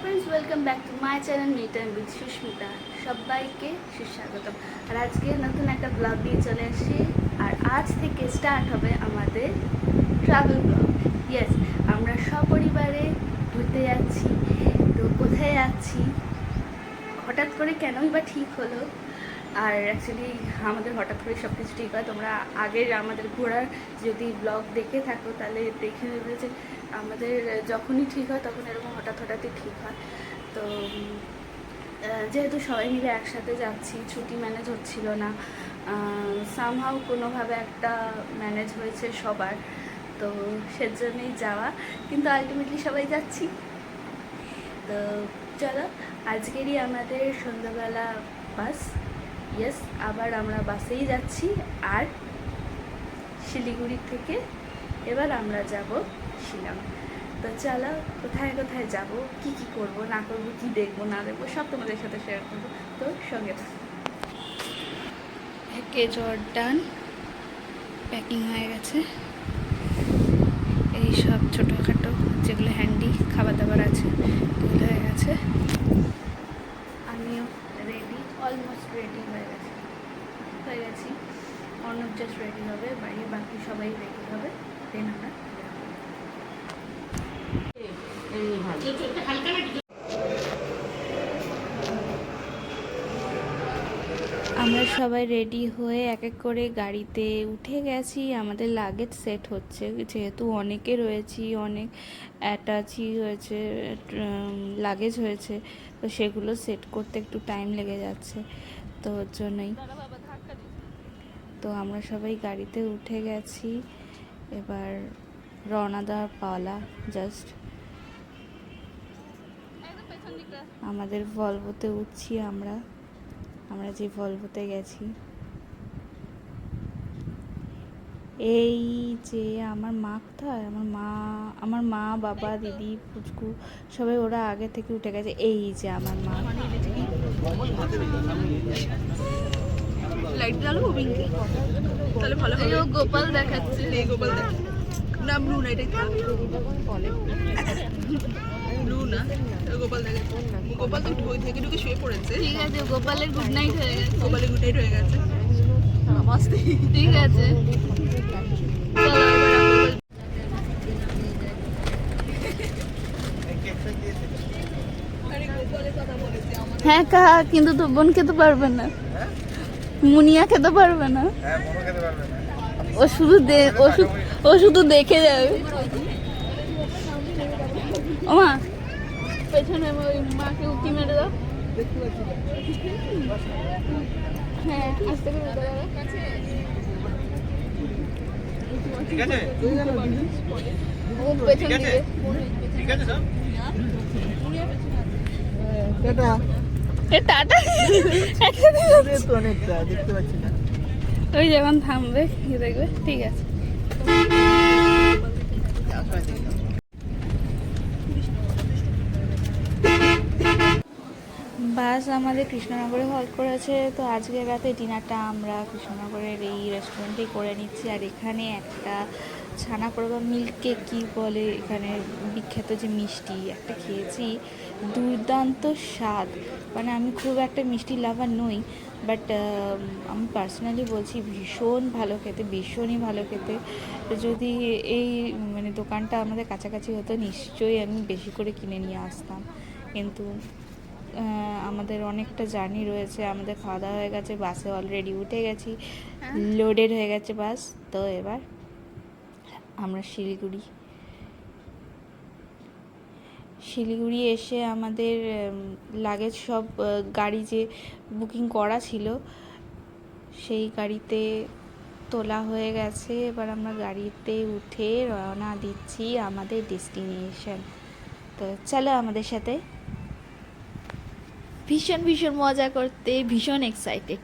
Friends welcome back to my channel meet and with Sushmita সবাইকে সুস্বাগতম। আর আজকে নতুন একটা ব্লগ নিয়ে চলে এসেছি। আর আজ থেকে স্টার্ট হবে আমাদের ট্রাভেল ব্লগ। ইয়েস, আমরা সপরিবারে ঘুরতে যাচ্ছি। তো কোথায় যাচ্ছি, হঠাৎ করে কেনই বা ঠিক হলো। আর অ্যাকচুয়ালি আমাদের হঠাৎ করে সব কিছু ঠিক হয়। তোমরা আগের আমাদের ঘোরার যদি ব্লগ দেখে থাকো তাহলে দেখে নেবে যে আমাদের যখনই ঠিক হয় তখন এরকম হঠাৎই ঠিক হয়। তো যেহেতু সবাই মিলে একসাথে যাচ্ছি, ছুটি ম্যানেজ হচ্ছিল না, সামহাউ কোনোভাবে একটা ম্যানেজ হয়েছে সবার, তো সেজন্যই যাওয়া। কিন্তু আলটিমেটলি সবাই যাচ্ছি। তো চলো, আজকেরই আমাদের সন্ধ্যাবেলা বাস। ইয়েস, আবার আমরা বাসেই যাচ্ছি। আর শিলিগুড়ি থেকে এবার আমরা যাব শিলং। তো চলো, কোথায় কোথায় যাব, কি কি করব না করব, কি দেখবো না দেখবো, সব তোমাদের সাথে শেয়ার করবো। তো সঙ্গে থাকো। জর্ডান প্যাকিং হয়ে গেছে। এই সব ছোটোখাটো যেগুলো হ্যান্ডি খাবার দাবার আছে এগুলো হয়ে গেছে। আমিও রেডি, অলমোস্ট রেডি হয়ে গেছি। অর্ণব জাস্ট রেডি হবে, বাড়ির বাকি সবাই রেডি হবে, দেন আমরা সবাই রেডি হয়ে এক এক করে গাড়িতে উঠে গেছি। আমাদের লাগেজ সেট হচ্ছে, যেহেতু অনেকে রয়েছি, অনেক অ্যাটাচি হয়েছে, লাগেজ হয়েছে, তো সেগুলো সেট করতে একটু টাইম লেগে যাচ্ছে। তো ওর জন্যই তো আমরা সবাই গাড়িতে উঠে গেছি। এবার রওনা দেওয়ার পালা। জাস্ট আমাদের ভলভোতে উঠছি। আমরা যে ভলভোতে গেছি, এই যে আমার মা কোথায়, আমার মা বাবা দিদি পুচকু সবাই ওরা আগে থেকে উঠে গেছে। এই যে আমার মা। লাইট জ্বালাবো বিঙ্কি, তাহলে ভালো হবে। ও গোপাল দেখাচ্ছে। এই গোপাল দেখ না, ব্লু না, এটাই ব্লু না, গোপাল দেখাচ্ছে। গোপাল তো ঢই থেকে ঢুকে শুয়ে পড়েছে। ঠিক আছে, গোপালের গুড নাইট হয়ে গেছে। গোপালের গুড নাইট হয়ে গেছে। ঠিক আছে, হ্যাঁ কাহা, কিন্তু তো বোন খেতে পারবে না, মুনিয়া খেতে পারবে না। ও শুধু দেখে যাবে। ও মা, পেছনে ওই মাকে উঁকি মেরে দাও। হ্যাঁ, আস্তে করে দাঁড়াও। ঠিক আছে, ও পেছন দিকে। ঠিক আছে সব। টাটা। দেখতে পাচ্ছি না। ওই যখন থামবে দেখবে। ঠিক আছে, বাস আমাদের কৃষ্ণনগরে হল্ট করেছে। তো আজকের রাতে ডিনারটা আমরা কৃষ্ণনগরের এই রেস্টুরেন্টেই করে নিচ্ছি। আর এখানে একটা ছানা পোড়া বা মিল্ক কেক কী বলে, এখানে বিখ্যাত যে মিষ্টি একটা খেয়েছি, দুর্দান্ত স্বাদ। মানে আমি খুব একটা মিষ্টি লাভার নই, বাট আমি পার্সোনালি বলছি ভীষণ ভালো খেতে, ভীষণই ভালো খেতে। যদি এই মানে দোকানটা আমাদের কাছাকাছি হতো নিশ্চয়ই আমি বেশি করে কিনে নিয়ে আসতাম। কিন্তু আমাদের অনেকটা জার্নি রয়েছে, আমাদের খাওয়া দাওয়া হয়ে গেছে, বাসে অলরেডি উঠে গেছি, লোডেড হয়ে গেছে বাস। তো এবার আমরা শিলিগুড়ি এসে আমাদের লাগেজ সব গাড়ি যে বুকিং করা ছিল সেই গাড়িতে তোলা হয়ে গেছে। এবার আমরা গাড়িতে উঠে রওনা দিচ্ছি আমাদের ডেস্টিনেশন। তো চলো আমাদের সাথে। ভীষণ মজা করতে, ভীষণ এক্সাইটেড।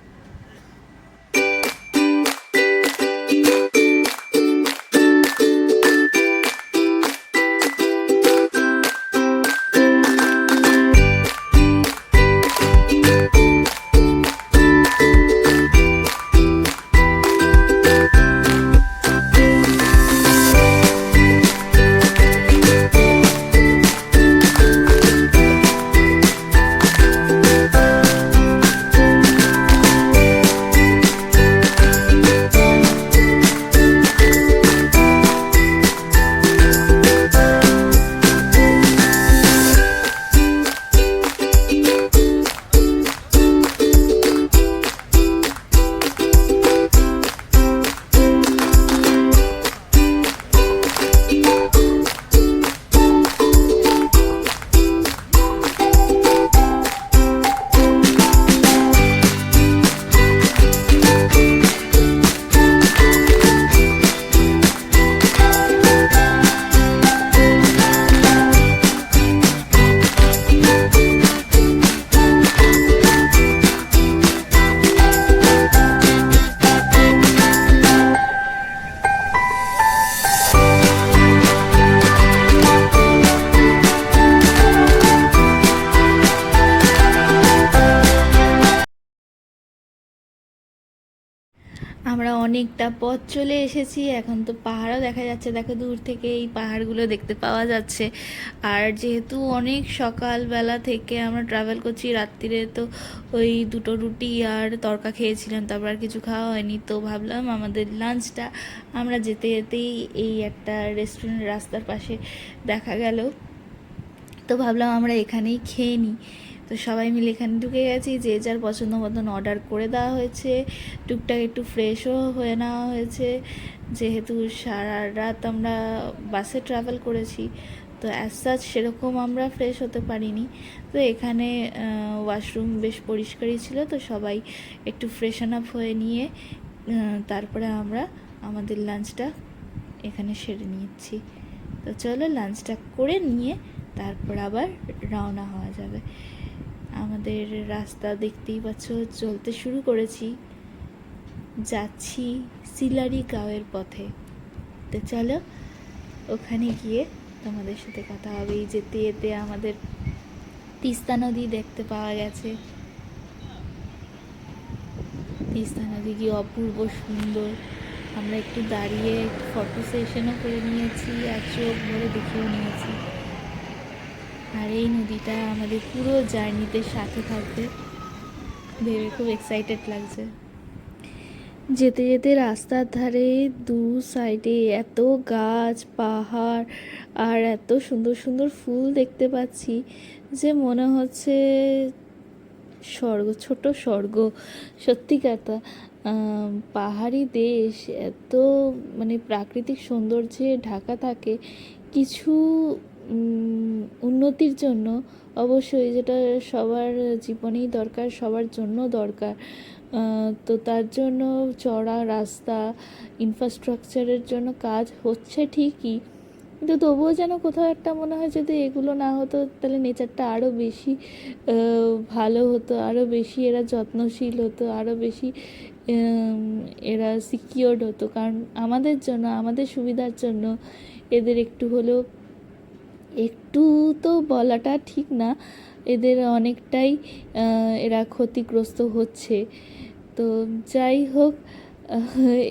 আমরা অনেকটা পথ চলে এসেছি, এখন তো পাহাড়ও দেখা যাচ্ছে, দেখো দূর থেকে এই পাহাড়গুলো দেখতে পাওয়া যাচ্ছে। আর যেহেতু অনেক সকালবেলা থেকে আমরা ট্রাভেল করছি, রাত্রিরে তো ওই 2টো রুটি আর তড়কা খেয়েছিলাম, তারপর আর কিছু খাওয়া হয়নি। তো ভাবলাম আমাদের লাঞ্চটা আমরা যেতে যেতেই এই একটা রেস্টুরেন্ট রাস্তার পাশে দেখা গেল, তো ভাবলাম আমরা এখানেই খেয়ে নিই। তো সবাই মিলে এখানে ঢুকে গেছি, যে যার পছন্দ মতন অর্ডার করে দেওয়া হয়েছে, টুকটাক একটু ফ্রেশও হয়ে নেওয়া হয়েছে, যেহেতু সারা রাত আমরা বাসে ট্রাভেল করেছি, তো অ্যাজ সাচ সেরকম আমরা ফ্রেশ হতে পারিনি। তো এখানে ওয়াশরুম বেশ পরিষ্কারই ছিল, তো সবাই একটু ফ্রেশন আপ হয়ে নিয়ে তারপরে আমরা আমাদের লাঞ্চটা এখানে সেরে নিয়েছি। তো চলো লাঞ্চটা করে নিয়ে তারপর আবার রওনা হওয়া যাবে। আমাদের রাস্তা দেখতেই পাচ্ছ, চলতে শুরু করেছি, যাচ্ছি সিলারি গাঁওয়ের পথে। তো চলো ওখানে গিয়ে তোমাদের সাথে কথা হবে। এই যেতে যেতে আমাদের তিস্তা নদী দেখতে পাওয়া গেছে। তিস্তা নদী কি অপূর্ব সুন্দর, আমরা একটু দাঁড়িয়ে ফটো সেশনও করে নিয়েছি আর চোখ ভরে দেখেও নিয়েছি। আর এই নদীটা আমাদের পুরো জার্নিতে সাথে থাকবে ভেবে খুব এক্সাইটেড লাগছে। যেতে যেতে রাস্তার ধারে দু সাইডে এত গাছ, পাহাড় আর এত সুন্দর সুন্দর ফুল দেখতে পাচ্ছি যে মনে হচ্ছে স্বর্গ, ছোট স্বর্গ। সত্যি কথা, পাহাড়ি দেশ এত মানে প্রাকৃতিক সৌন্দর্যে ঢাকা থাকে। কিছু উন্নতির জন্য অবশ্যই, যেটা সবার জীবনেই দরকার, সবার জন্য দরকার, তো তার জন্য চড়া রাস্তা, ইনফ্রাস্ট্রাকচারের জন্য কাজ হচ্ছে ঠিকই, কিন্তু তবুও যেন কোথাও একটা মনে হয় যদি এগুলো না হতো তাহলে নেচারটা আরও বেশি ভালো হতো, আরও বেশি এরা যত্নশীল হতো, আরও বেশি এরা সিকিওরড হতো। কারণ আমাদের জন্য, আমাদের সুবিধার জন্য এদের একটু হলেও, একটু তো বলাটা ঠিক না, এদের অনেকটাই এরা ক্ষতিগ্রস্ত হচ্ছে। তো যাই হোক,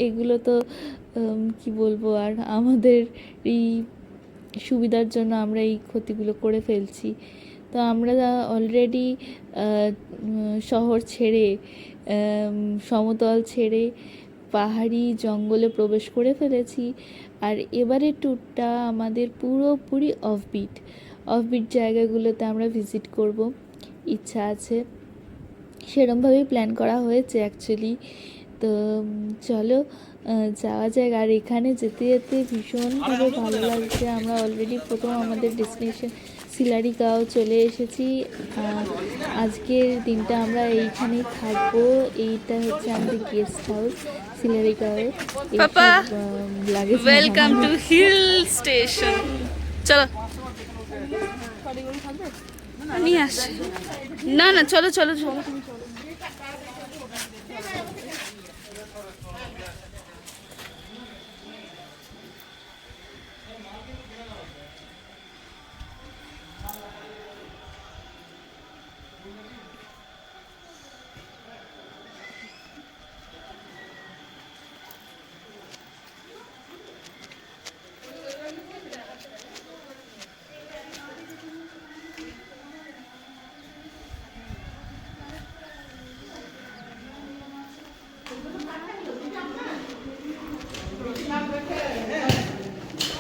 এগুলো তো কি বলবো, আর আমাদের এই সুবিধার জন্য আমরা এই ক্ষতিগুলো করে ফেলছি। তো আমরা অলরেডি শহর ছেড়ে, সমতল ছেড়ে পাহাড়ি জঙ্গলে প্রবেশ করে ফেলেছি। আর এবারের ট্যুরটা আমাদের পুরোপুরি অফবিট জায়গাগুলোতে আমরা ভিজিট করব, ইচ্ছা আছে, সেরমভাবেই প্ল্যান করা হয়েছে অ্যাকচুয়ালি। তো চলো যাওয়া যাক। আর এখানে যেতে যেতে ভীষণভাবে ভালো লাগছে। আমরা অলরেডি প্রথম আমাদের ডেস্টিনেশন সিলারি গাঁও চলে এসেছি। আজকের দিনটা আমরা এইখানেই থাকবো। এইটা হচ্ছে আমাদের গেস্ট হাউস সিলারি গাঁওয়ে। Papa, luggage welcome to hill station. চলো নিয়ে আসছি। না না, চলো চলো চলো।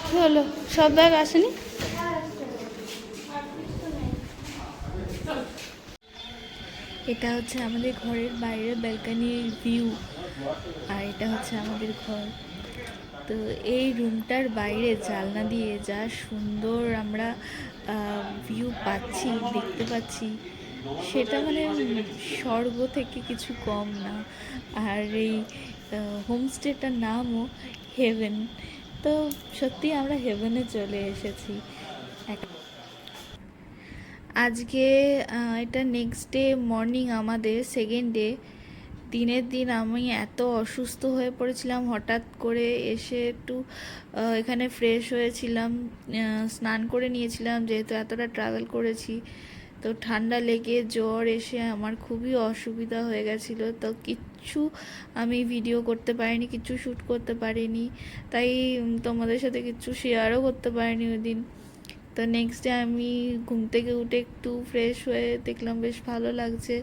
কি হলো, সব ব্যাগ আসেনি? এটা হচ্ছে আমাদের ঘরের বাইরের ব্যালকনির ভিউ, আর এটা হচ্ছে আমাদের ঘর। তো এই রুমটার বাইরে জানলা দিয়ে যা সুন্দর আমরা ভিউ পাচ্ছি, দেখতে পাচ্ছি, সেটা মানে স্বর্গ থেকে কিছু কম না। আর এই হোমস্টেটার নামও হেভেন। তো সত্যি আমরা হেভেনে চলে এসেছি। আজকে এটা নেক্সট ডে মর্নিং, আমাদের সেকেন্ড ডে। দিনের দিন আমি এত অসুস্থ হয়ে পড়েছিলাম, হঠাৎ করে এসে একটু এখানে ফ্রেশ হয়েছিলাম, স্নান করে নিয়েছিলাম যেহেতু এতটা ট্রাভেল করেছি। তো ঠান্ডা লেগে জ্বর এসে আমার খুবই অসুবিধা হয়ে গেছিলো, তো কিচ্ছু আমি ভিডিও করতে পারিনি, কিচ্ছু শ্যুট করতে পারিনি, তাই তোমাদের সাথে কিচ্ছু শেয়ারও করতে পারিনি ওই দিন। তো নেক্সট ডে আমি ঘুম থেকে উঠে একটু ফ্রেশ হয়ে দেখলাম বেশ ভালো লাগছে।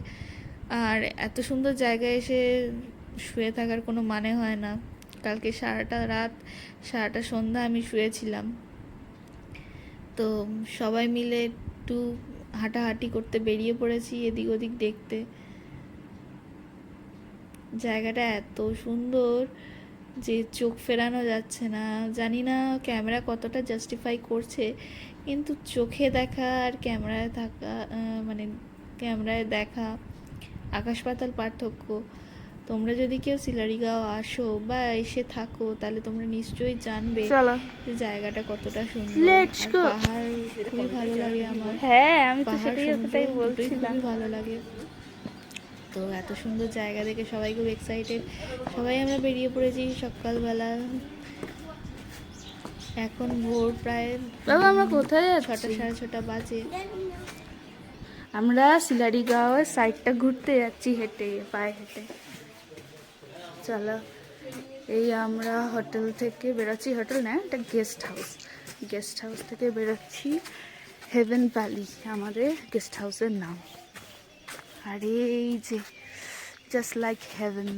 আর এত সুন্দর জায়গায় এসে শুয়ে থাকার কোনো মানে হয় না। কালকে সারাটা রাত সারাটা সন্ধ্যা আমি শুয়েছিলাম। তো সবাই মিলে একটু হাঁটাহাঁটি করতে বেরিয়ে পড়েছি এদিক ওদিক দেখতে। জায়গাটা এত সুন্দর যে চোখ ফেরানো যাচ্ছে না। জানি না ক্যামেরা কতটা জাস্টিফাই করছে, কিন্তু চোখে দেখা আর ক্যামেরায় থাকা মানে ক্যামেরায় দেখা আকাশ পাতাল পার্থক্য। তোমরা যদি কেউ সিলারিগাঁও আসো বা এসে থাকো তাহলে তোমরা নিশ্চয়ই জানবে যে জায়গাটা কতটা সুন্দর। পাহাড় খুবই ভালো লাগে আমার। হ্যাঁ আমি তো পাহাড় সেটাই কথাই বলছিলাম। খুবই ভালো লাগে। তো এত সুন্দর জায়গা দেখে সবাই খুব এক্সাইটেড। সবাই আমরা বেরিয়ে পড়েছি সকালবেলা। এখন ভোর প্রায় বাবা আমরা কোথায় যাচ্ছি? 6টা 6:30 বাজে। আমরা সিলারিগাঁওয়ের সাইডটা ঘুরতে যাচ্ছি হেঁটে, পায়ে হেঁটে। চলো, এই আমরা হোটেল থেকে বেরোচ্ছি, হোটেল না এটা গেস্ট হাউস থেকে বেরোচ্ছি। হেভেন ভ্যালি আমাদের গেস্ট হাউসের নাম। আর এই যে জাস্ট লাইক হেভেন।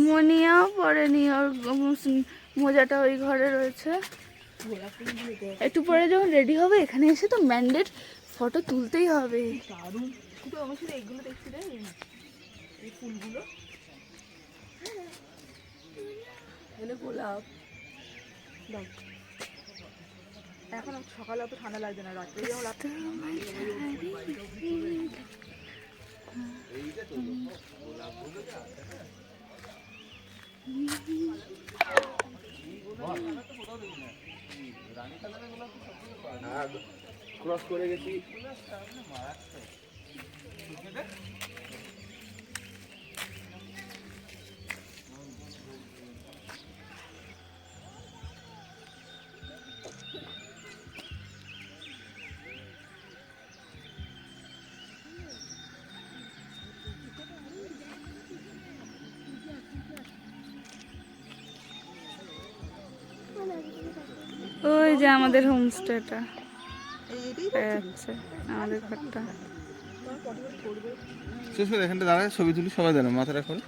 মনিয়াও পড়েনি, ওর মোজাটা ওই ঘরে রয়েছে। একটু পরে যখন রেডি হবে এখানে এসে তো ম্যান্ডেট ফটো তুলতেই হবে। কিন্তু আমার সাথে এইগুলো দেখছি রে, এই ফুলগুলো এগুলো গোলাপ। দেখ এখন সকালে অত ঠান্ডা লাগছে না, রাত্রে যেমন লাগছে। ক্রস করে গেছি। ওই যে আমাদের হোমস্টেটা আমাদের ঘরটা। শেষ করে এখানটা দাঁড়ায় ছবি তুলি, সবাই জানো মাথাটা খোল।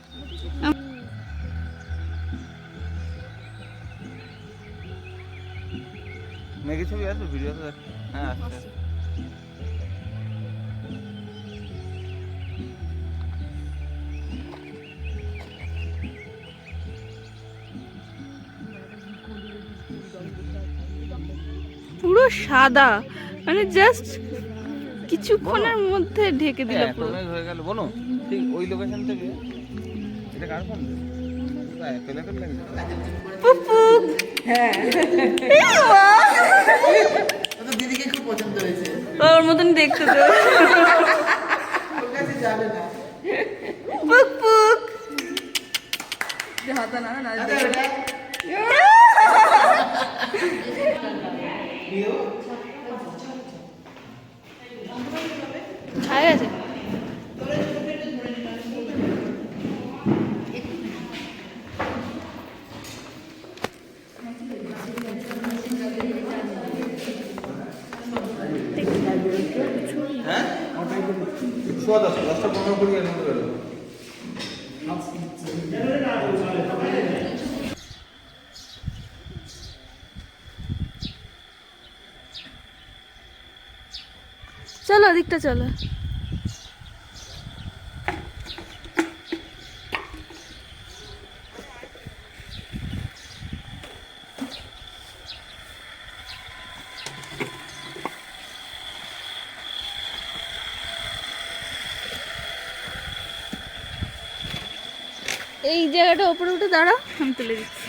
মেঘে ছবি আছে, ভিডিও আছে। হ্যাঁ আচ্ছা। পুরো সাদা, মানে জাস্ট কিছুক্ষণের মধ্যে ঢেকে দিল এত পুরো। মেঘ হয়ে গেল বোনো, ঠিক ওই লোকেশন থেকে। এটা কার ফোন? পেলে লাগে দিদিকে খুব পছন্দ হয়েছে। ওর মতন দেখতে তো। ওর কাছে যাবে না। পুক পুক। হাতা না না হয়ে গেছে। হ্যাঁ 10:15 করি এর মধ্যে বেরো। চলো ওদিকটা চলো। এই জায়গাটা ওপরে উঠে দাঁড়াও, আমি তুলে দিচ্ছি।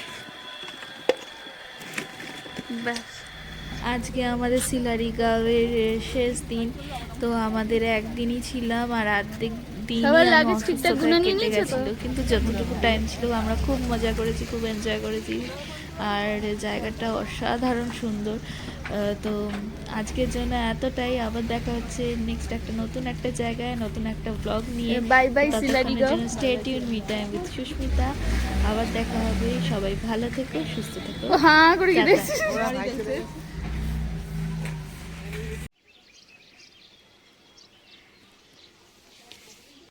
ব্যাস আজকে আমাদের সিলারিগাঁওয়ের শেষ দিন, তো আমাদের একদিনই ছিলাম আর অর্ধেক দিন সবার luggage ঠিকঠাক গুনে নিয়ে কেটে নিয়েছো তো? গেছিলো, কিন্তু যতটুকু টাইম ছিল আমরা খুব মজা করেছি, খুব এনজয় করেছি। আর জায়গাটা অসাধারণ সুন্দর। তো আজকের জন্য এতটাই, আবার দেখা হচ্ছে নেক্সট একটা নতুন একটা জায়গায় নতুন একটা ব্লগ নিয়ে। Bye bye Sillerygaon. Stay tune me time with Sushmita. আবার দেখা হবে, সবাই ভালো থেকো, সুস্থ থেকো। হ্যাঁ করে টাটা। গেছে বাড়ি গেছে